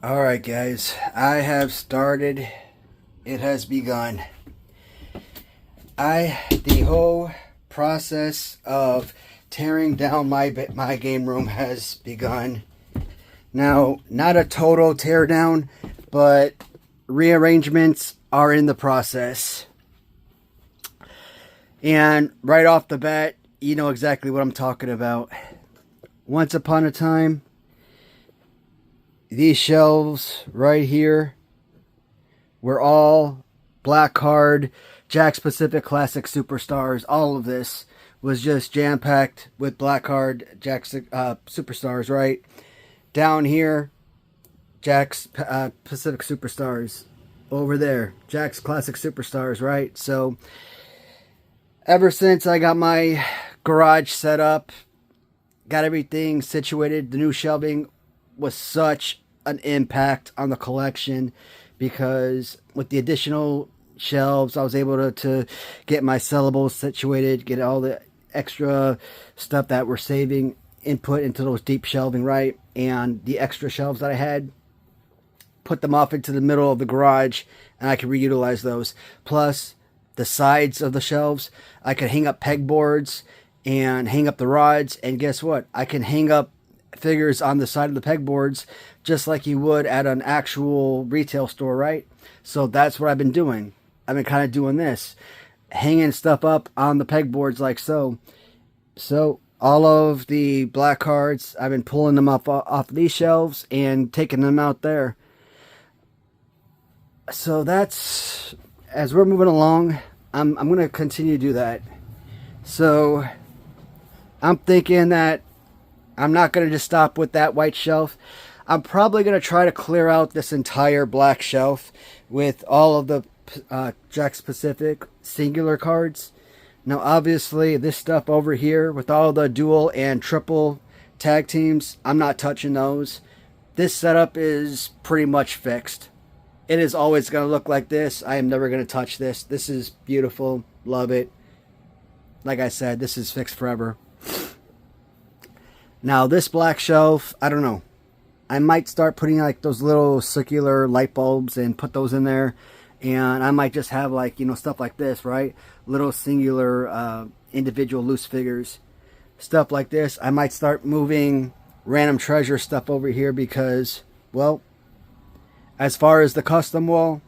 Alright guys, I have started. It has begun. The whole process of tearing down my game room has begun. Now, not a total tear down, but rearrangements are in the process. And right off the bat, you know exactly what I'm talking about. Once upon a time, these shelves right here were all black card, Jakks Pacific Classic Superstars. All of this was just jam-packed with black card Jakks Superstars, right? Down here, Jakks Pacific Superstars. Over there, Jakks Classic Superstars, right? So, ever since I got my garage set up, got everything situated, the new shelving was such an impact on the collection, because with the additional shelves, I was able to get my sellables situated, get all the extra stuff that we're saving input into those deep shelving, right? And the extra shelves that I had, put them off into the middle of the garage, and I could reutilize those. Plus, the sides of the shelves, I could hang up pegboards and hang up the rods, and guess what? I can hang up figures on the side of the pegboards just like you would at an actual retail store, right? So that's what I've been doing. I've been kind of doing this, hanging stuff up on the pegboards like so. So all of the black cards, I've been pulling them up off these shelves and taking them out there. So that's, as we're moving along, I'm going to continue to do that. So I'm thinking that I'm not going to just stop with that white shelf. I'm probably going to try to clear out this entire black shelf with all of the Jakks Pacific singular cards. Now, obviously, this stuff over here with all the dual and triple tag teams, I'm not touching those. This setup is pretty much fixed. It is always going to look like this. I am never going to touch this. This is beautiful. Love it. Like I said, this is fixed forever. Now, this black shelf, I don't know. I might start putting like those little circular light bulbs and put those in there. And I might just have like, you know, stuff like this, right? Little singular individual loose figures. Stuff like this. I might start moving random treasure stuff over here because, well, as far as the custom wall,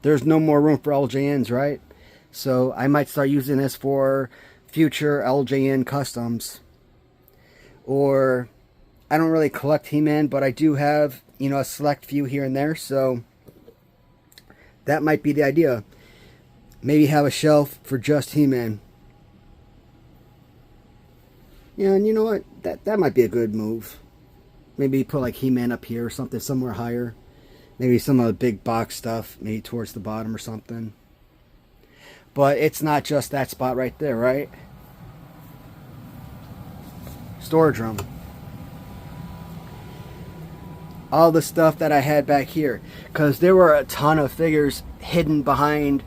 there's no more room for LJNs, right? So I might start using this for future LJN customs. Or, I don't really collect He-Man, but I do have, you know, a select few here and there. So that might be the idea. Maybe have a shelf for just He-Man. Yeah, and you know what? That might be a good move. Maybe put like He-Man up here or something, somewhere higher. Maybe some of the big box stuff, maybe towards the bottom or something. But it's not just that spot right there, right? Storage room. All the stuff that I had back here, because there were a ton of figures hidden behind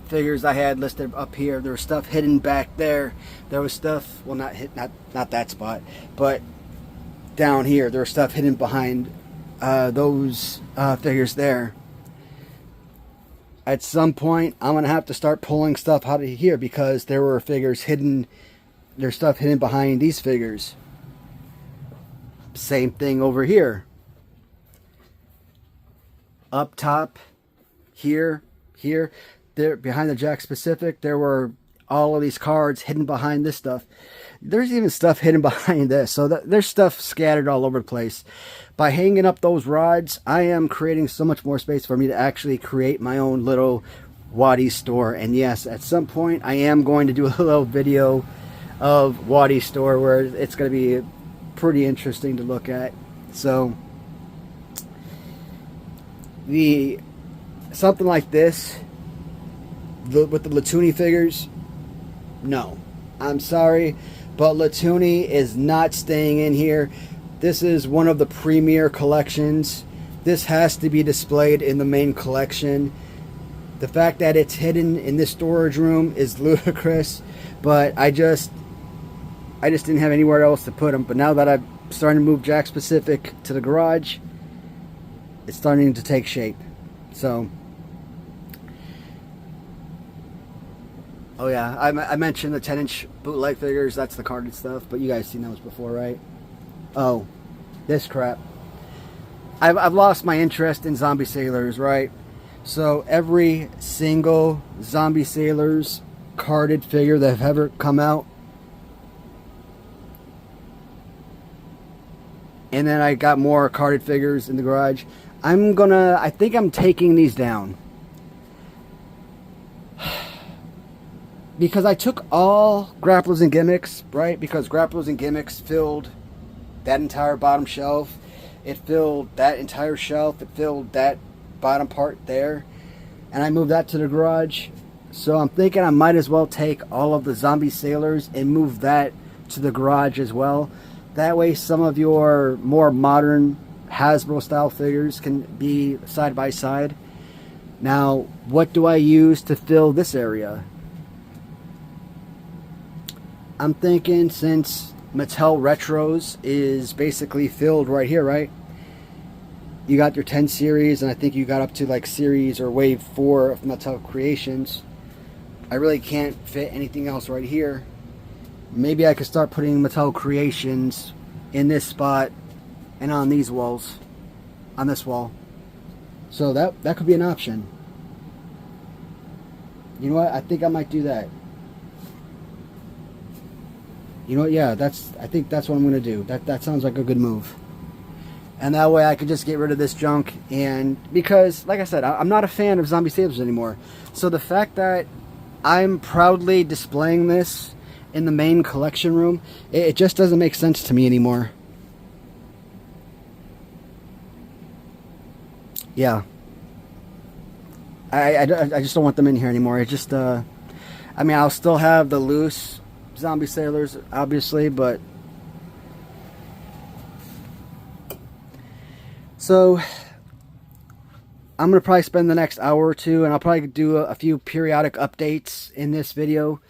figures I had listed up here. There was stuff hidden back there. There was stuff, well, not that spot, but down here there was stuff hidden behind those figures there. At some point, I'm gonna have to start pulling stuff out of here because there were figures hidden. There's stuff hidden behind these figures. Same thing over here. Up top, here, there behind the Jakks Pacific, there were all of these cards hidden behind this stuff. There's even stuff hidden behind this. So there's stuff scattered all over the place. By hanging up those rods, I am creating so much more space for me to actually create my own little Waddy store. And yes, at some point, I am going to do a little video of Waddy store where it's going to be pretty interesting to look at. So something like this with the Latuni figures, no, I'm sorry, but Latuni is not staying in here. This is one of the premier collections. This has to be displayed in the main collection. The fact that it's hidden in this storage room is ludicrous, but I just didn't have anywhere else to put them. But now that I'm starting to move Jakks Pacific to the garage, It's starting to take shape. So, oh yeah, I mentioned the 10-inch bootleg figures. That's the carded stuff, but you guys seen those before, right? Oh, this crap. I've lost my interest in zombie sailors, right? So every single zombie sailors carded figure that have ever come out, and then I got more carded figures in the garage. I think I'm taking these down. Because I took all grapplers and gimmicks, right? Because grapplers and gimmicks filled that entire bottom shelf. It filled that entire shelf. It filled that bottom part there. And I moved that to the garage. So I'm thinking I might as well take all of the zombie sailors and move that to the garage as well. That way some of your more modern Hasbro style figures can be side by side. Now, what do I use to fill this area? I'm thinking, since Mattel Retros is basically filled right here, right? You got your 10 series, and I think you got up to like series or wave 4 of Mattel Creations. I really can't fit anything else right here. Maybe I could start putting Mattel Creations in this spot and on these walls, on this wall. So that could be an option. You know what? I think I might do that. You know what? Yeah, I think that's what I'm going to do. That sounds like a good move. And that way I could just get rid of this junk. And because, like I said, I'm not a fan of zombie sailors anymore. So the fact that I'm proudly displaying this in the main collection room, it just doesn't make sense to me anymore. Yeah. I just don't want them in here anymore. It just, I mean, I'll still have the loose zombie sailors, obviously, but so I'm gonna probably spend the next hour or two, and I'll probably do a few periodic updates in this video.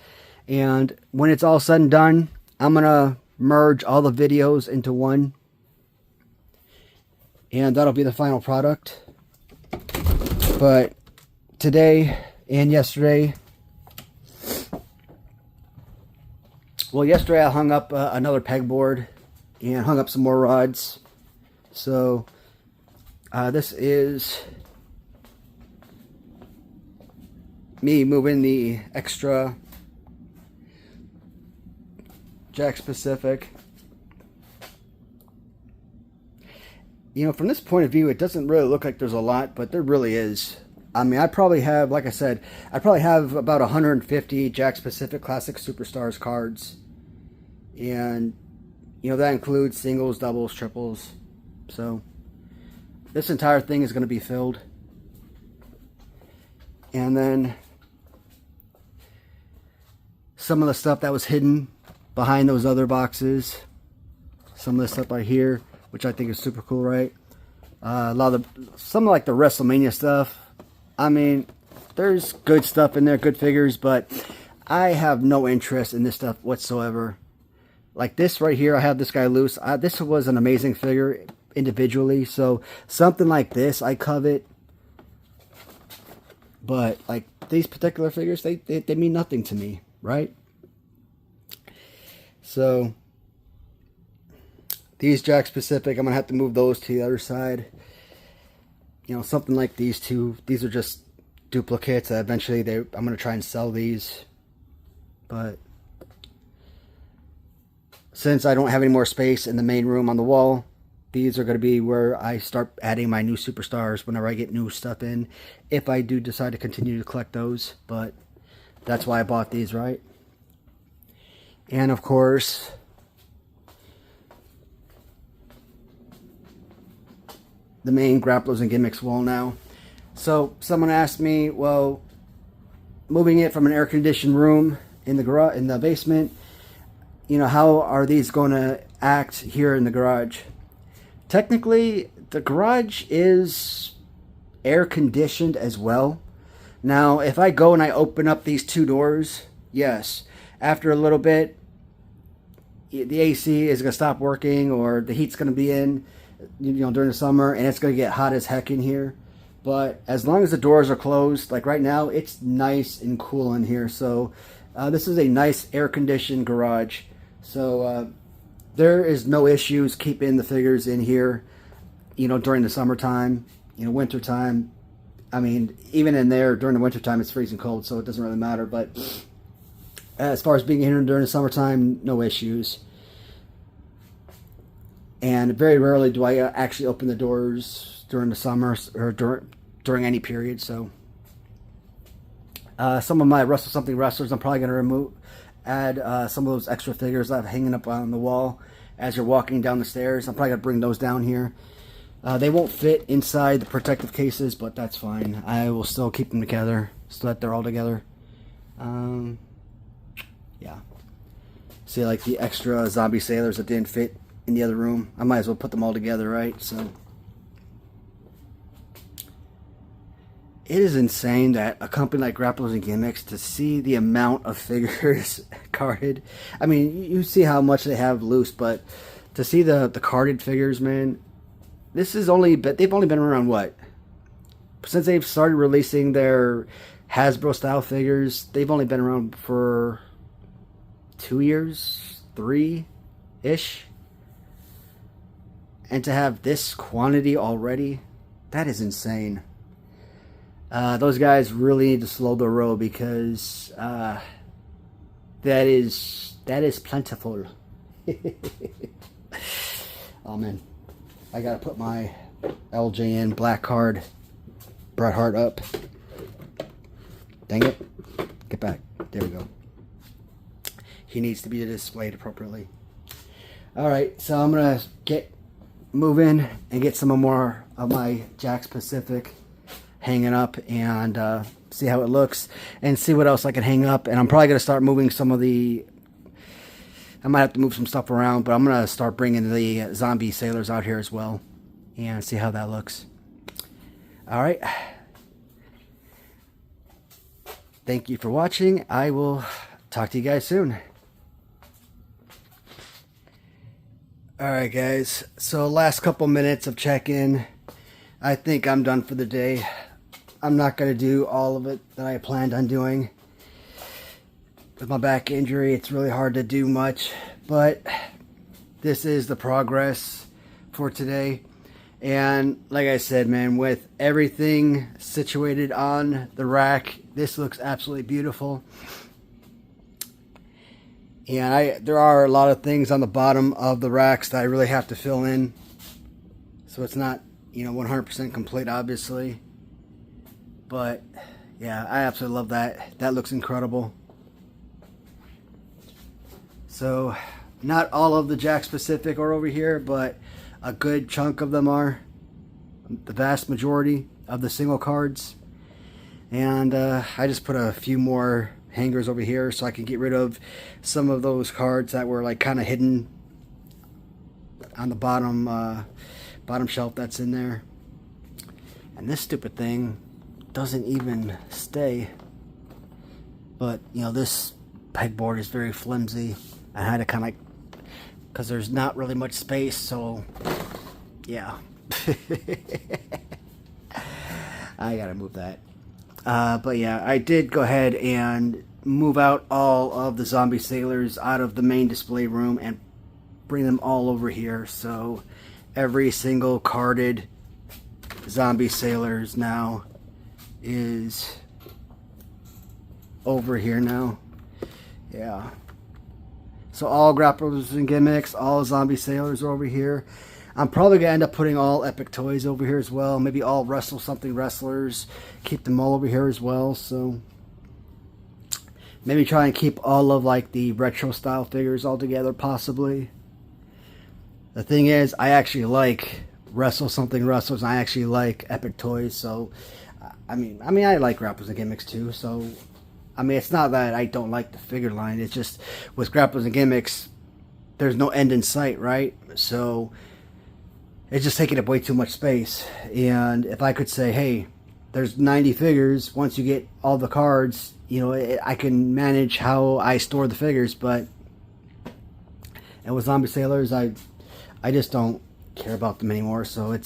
And when it's all said and done, I'm gonna merge all the videos into one, and that'll be the final product. But today and yesterday, well, yesterday I hung up another pegboard and hung up some more rods. So this is me moving the extra Jakks Pacific. You know, from this point of view, it doesn't really look like there's a lot, but there really is. I mean, I probably have, like I said, I probably have about 150 Jakks Pacific Classic Superstars cards. And, you know, that includes singles, doubles, triples. So, this entire thing is going to be filled. And then, some of the stuff that was hidden behind those other boxes. Some of the stuff right here, which I think is super cool, right? Some of like the WrestleMania stuff. I mean, there's good stuff in there, good figures, but I have no interest in this stuff whatsoever. Like this right here, I have this guy loose. This was an amazing figure individually, so something like this I covet. But like these particular figures, they mean nothing to me, right? So these Jakks Pacific, I'm gonna have to move those to the other side. You know, something like these two. These are just duplicates. Eventually, I'm gonna try and sell these, but since I don't have any more space in the main room on the wall, these are going to be where I start adding my new superstars whenever I get new stuff in, if I do decide to continue to collect those. But that's why I bought these, right? And of course, the main grapplers and gimmicks wall now. So someone asked me, well, moving it from an air-conditioned room in the garage, in the basement, you know, how are these going to act here in the garage? Technically, the garage is air-conditioned as well. Now, if I go and I open up these two doors, yes, after a little bit, the AC is going to stop working or the heat's going to be in. during the summer, and it's going to get hot as heck in here. But as long as the doors are closed, like right now, it's nice and cool in here. So this is a nice air-conditioned garage. So there is no issues keeping the figures in here, during the summertime, wintertime. I mean, even in there during the wintertime, it's freezing cold, so it doesn't really matter. But as far as being in here during the summertime, no issues. And very rarely do I actually open the doors during the summer or during any period. So some of my Wrestle Something wrestlers, I'm probably going to add some of those extra figures I have hanging up on the wall as you're walking down the stairs. I'm probably going to bring those down here. They won't fit inside the protective cases, but that's fine. I will still keep them together so that they're all together. Yeah. See, like the extra zombie sailors that didn't fit in the other room, I might as well put them all together, right? So it is insane that a company like Grapplers and Gimmicks, to see the amount of figures carded. I mean, you see how much they have loose, but to see the carded figures, man, they've only been around, what? Since they've started releasing their Hasbro style figures, they've only been around for 2 years, 3-ish. And to have this quantity already, that is insane. Those guys really need to slow the road, because that is plentiful. Oh man, I gotta put my LJN black card Bret Hart up. Dang it! Get back. There we go. He needs to be displayed appropriately. All right, so I'm gonna get moving and get some more of my Jakks Pacific hanging up and see how it looks and see what else I can hang up. And I'm probably going to start moving some of the, I might have to move some stuff around, but I'm going to start bringing the zombie sailors out here as well and see how that looks. All right. Thank you for watching. I will talk to you guys soon. Alright guys, so last couple minutes of check-in. I think I'm done for the day. I'm not going to do all of it that I planned on doing. With my back injury, it's really hard to do much, but this is the progress for today. And like I said, man, with everything situated on the rack, this looks absolutely beautiful. And there are a lot of things on the bottom of the racks that I really have to fill in. So it's not, 100% complete, obviously. But, yeah, I absolutely love that. That looks incredible. So, not all of the Jakks Pacific are over here, but a good chunk of them are. The vast majority of the single cards. And I just put a few more hangers over here so I can get rid of some of those cards that were like kind of hidden on the bottom shelf that's in there. And this stupid thing doesn't even stay, but this pegboard is very flimsy. I had to kind of, because there's not really much space, so yeah. I gotta move that. But yeah, I did go ahead and move out all of the zombie sailors out of the main display room and bring them all over here. So every single carded zombie sailors now is over here now. Yeah. So all Grapplers and Gimmicks, all zombie sailors are over here. I'm probably going to end up putting all Epic Toys over here as well. Maybe all Wrestle Something wrestlers. Keep them all over here as well. So maybe try and keep all of like the retro style figures all together, possibly. The thing is, I actually like Wrestle Something wrestlers. I actually like Epic Toys. So I mean I like Grapplers and Gimmicks too. So I mean, it's not that I don't like the figure line. It's just with Grapplers and Gimmicks, there's no end in sight, right? So it's just taking up way too much space. And if I could say, hey, there's 90 figures, once you get all the cards, I can manage how I store the figures. And with Zombie Sailors, I just don't care about them anymore. So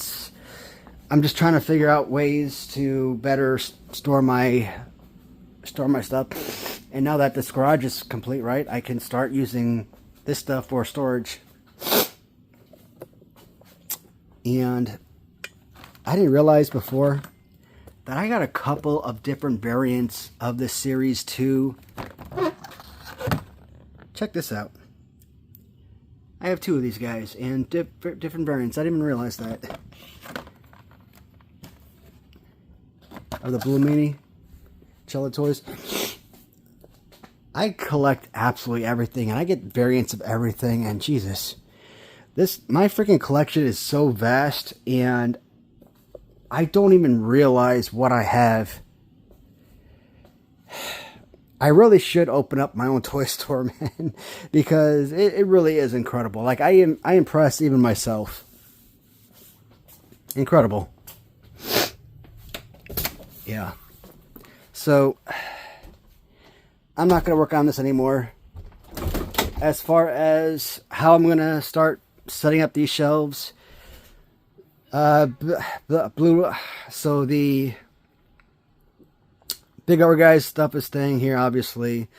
I'm just trying to figure out ways to better store my stuff. And now that this garage is complete, right, I can start using this stuff for storage. And I didn't realize before that I got a couple of different variants of this series too. Check this out. I have 2 of these guys and different variants. I didn't even realize that. Of the Blue Meanie Cello toys. I collect absolutely everything, and I get variants of everything, and Jesus. My freaking collection is so vast, and I don't even realize what I have. I really should open up my own toy store, man, because it really is incredible. Like, I impress even myself. Incredible. Yeah. So, I'm not going to work on this anymore. As far as how I'm going to start setting up these shelves, so the Big Over Guys stuff is staying here, obviously.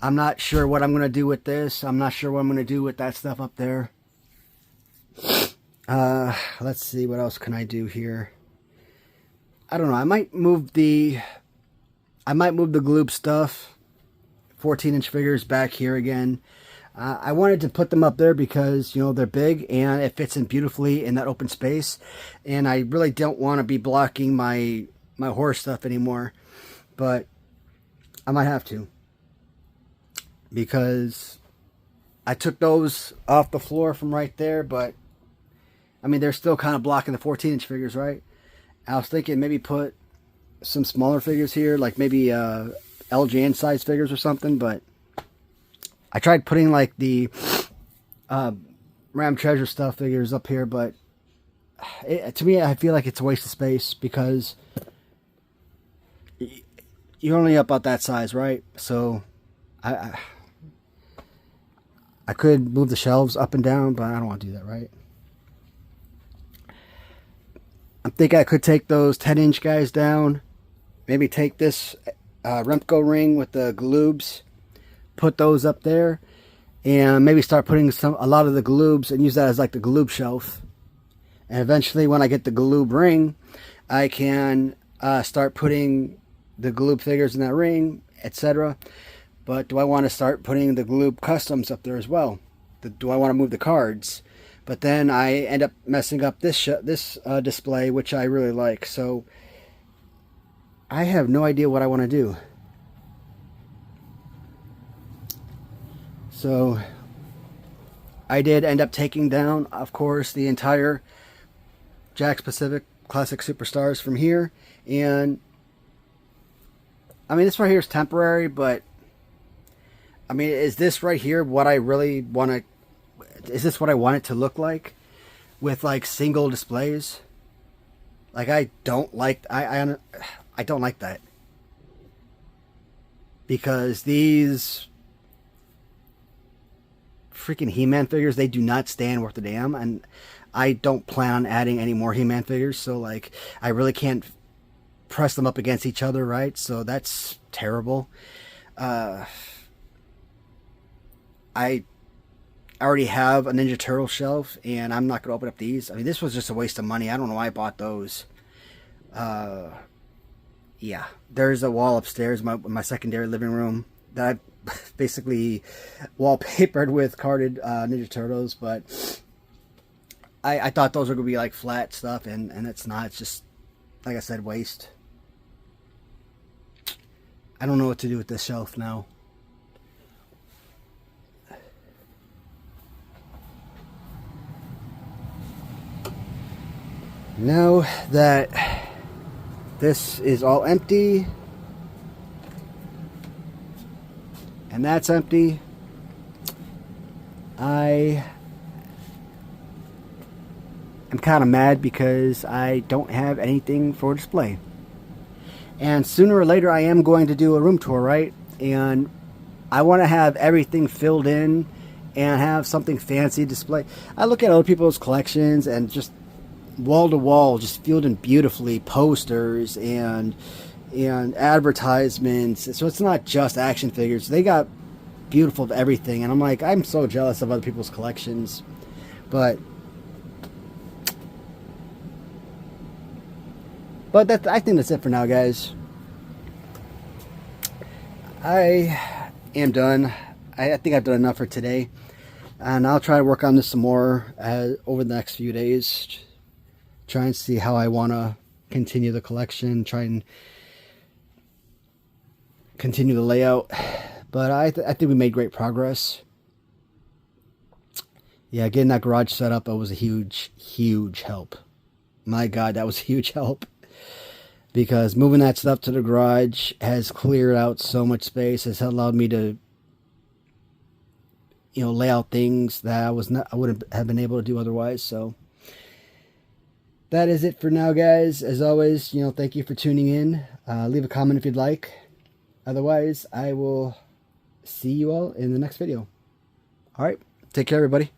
I'm not sure what I'm going to do with this. I'm not sure what I'm going to do with that stuff up there. Let's see, what else can I do here? I don't know. I might move the Gloob stuff, 14-inch figures, back here again. I wanted to put them up there because, you know, they're big and it fits in beautifully in that open space. And I really don't want to be blocking my horse stuff anymore. But I might have to, because I took those off the floor from right there, but I mean, they're still kind of blocking the 14-inch figures, right? I was thinking maybe put some smaller figures here, like maybe LJN size figures or something, but I tried putting like the Ram Treasure stuff figures up here, but to me, I feel like it's a waste of space, because you're only about that size, right? So I could move the shelves up and down, but I don't want to do that, right? I'm thinking I could take those 10-inch guys down. Maybe take this Remco ring with the Gloobs, put those up there, and maybe start putting a lot of the Gloobs and use that as like the Gloob shelf. And eventually, when I get the Gloob ring, I can start putting the Gloob figures in that ring, etc. But do I want to start putting the Gloob customs up there as well? Do I want to move the cards? But then I end up messing up this display, which I really like. So I have no idea what I want to do. So I did end up taking down, of course, the entire Jakks Pacific Classic Superstars from here. And I mean, this right here is temporary, but I mean, is this right here what I really want to... Is this what I want it to look like, with like single displays? Like, I don't like that, because these freaking He-Man figures, they do not stand worth a damn, and I don't plan on adding any more He-Man figures, so like I really can't press them up against each other, right? So that's terrible. I already have a Ninja Turtle shelf, and I'm not going to open up these. I mean, this was just a waste of money. I don't know why I bought those. Yeah, there's a wall upstairs, my secondary living room, that I basically wallpapered with carded Ninja Turtles, but I thought those were going to be like flat stuff, and it's not. It's just, like I said, waste. I don't know what to do with this shelf now. Now that this is all empty, and that's empty, I am kind of mad because I don't have anything for display. And sooner or later I am going to do a room tour, right? And I want to have everything filled in and have something fancy display. I look at other people's collections and just wall to wall, just filled in beautifully, posters and advertisements. So it's not just action figures. They got beautiful of everything, and I'm like, I'm so jealous of other people's collections. But that, I think that's it for now, guys. I am done. I think I've done enough for today, and I'll try to work on this some more over the next few days. Try and see how I want to continue the collection. Try and continue the layout. But I think we made great progress. Yeah, getting that garage set up was a huge help. My God, that was a huge help. Because moving that stuff to the garage has cleared out so much space. Has allowed me to, lay out things that I wouldn't have been able to do otherwise. So that is it for now, guys. As always, thank you for tuning in. Leave a comment if you'd like. Otherwise, I will see you all in the next video. All right. Take care, everybody.